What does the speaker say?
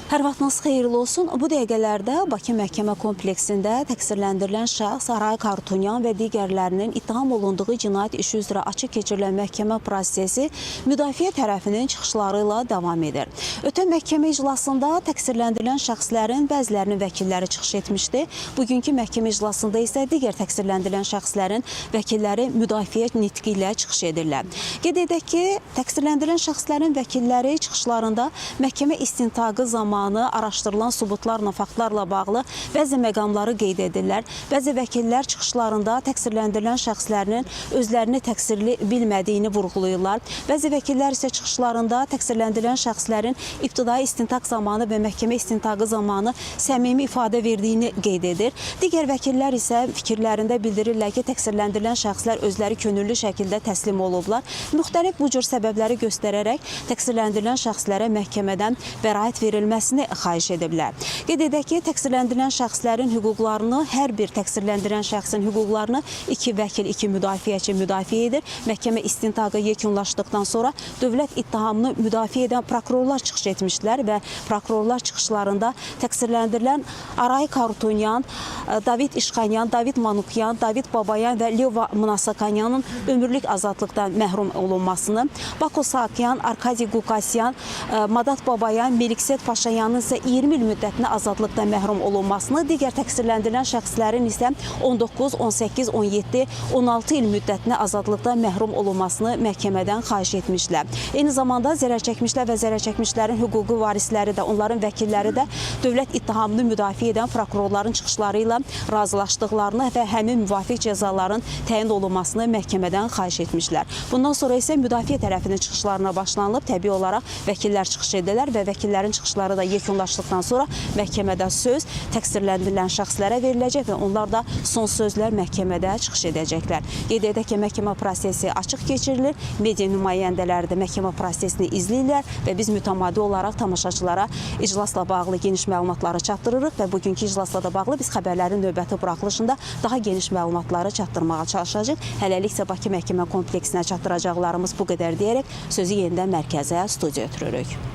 Hər vaxtınız xeyirli olsun. Bu dəqiqələrdə Bakı məhkəmə kompleksində təqsirləndirilən şəxs Aray Kartunyan və digərlərinin ittiham olunduğu cinayət işi üzrə açıq keçirilən məhkəmə prosesi müdafiə tərəfinin çıxışları ilə davam edir. Ötən məhkəmə iclasında təqsirləndirilən şəxslərin bəzilərinin vəkilləri çıxış etmişdi. Bugünkü məhkəmə iclasında isə digər təqsirləndirilən şəxslərin vəkilləri müdafiə nitqi ilə çıxış edirlər. Qeyd edək ki, təqsirləndirilən şəxslərin vəkilləri çıxışlarında məhkəmə istintaqı zamanı araşdırılan sübutlarla, faktlarla bağlı bəzi məqamları qeyd edirlər. Bəzi vəkillər çıxışlarında təqsirləndirilən şəxslərinin özlərini təqsirli bilmədiyini vurğulayırlar. Bəzi vəkillər isə çıxışlarında təqsirləndirilən şəxslərin ibtidai istintaq zamanı və məhkəmə istintaqı zamanı səmimi ifadə verdiyini qeyd edir. Digər vəkillər isə fikirlərində bildirirlər ki, təqsirləndirilən şəxslər özləri könüllü şəkildə təslim olublar. Müxtəlif bu cür səbəbləri göstərərək təqsirləndirilən şəxslərə məhkəmədən bəraət verilməsi xahiş ediblər. Qeyd edək ki, təqsirləndirilən şəxslərin hüquqlarını, hər bir təqsirləndirilən şəxsin hüquqlarını iki vəkil, iki müdafiəçi müdafiə edir. Məhkəmə istintaqı yekunlaşdıqdan sonra dövlət ittihamını müdafiə edən prokurorlar çıxış etmişlər və prokurorlar çıxışlarında təqsirləndirilən Aray Kartunyan, David İşxanyan, David Manukyan, David Babayan və Leva Mnasakanyanın ömürlük azadlıqdan məhrum olunmasını, Bako Sakyan, Arkadi Qukasyan, Madat Babayan, Melikset Paşayanın isə 20 il müddətinə azadlıqdan məhrum olunmasını, digər təqsirləndirilən şəxslərin isə 19, 18, 17, 16 il müddətinə azadlıqdan məhrum olunmasını məhkəmədən xahiş etmişlər. Eyni zamanda zərərçəkmişlər və zərərçəkmişlərin hüquqi varisləri də, onların vəkilləri də dövlət ittihamını müdafiə edən prokurorların çıxışları ilə razılaşdıqlarını və həmin müvafiq cəzaların təyin olunmasını məhkəmədən xahiş etmişlər. Bundan sonra isə müdafiə tərəfinin çıxışlarına başlanılıb, təbii olaraq vəkillər çıxış edirlər və vəkillərin çıxışları da yekunlaşdıqdan sonra məhkəmədə söz təqsirləndirilən şəxslərə veriləcək və onlar da son sözlər məhkəmədə çıxış edəcəklər. Qeyd edək ki, məhkəmə prosesi açıq keçirilir, media nümayəndələri də məhkəmə prosesini izləyirlər və biz mütəmadi olaraq tamaşaçılara iclasla bağlı geniş məlumatları çatdırırıq və bugünkü iclasla da bağlı biz xəbərlərin növbəti buraxılışında daha geniş məlumatları çatdırmağa çalışacağıq. Hələlik isə Bakı məhkəmə kompleksinə çatdıracaqlarımız bu qədər deyərək sözü yenidən mərkəzə, studiya ötürürük.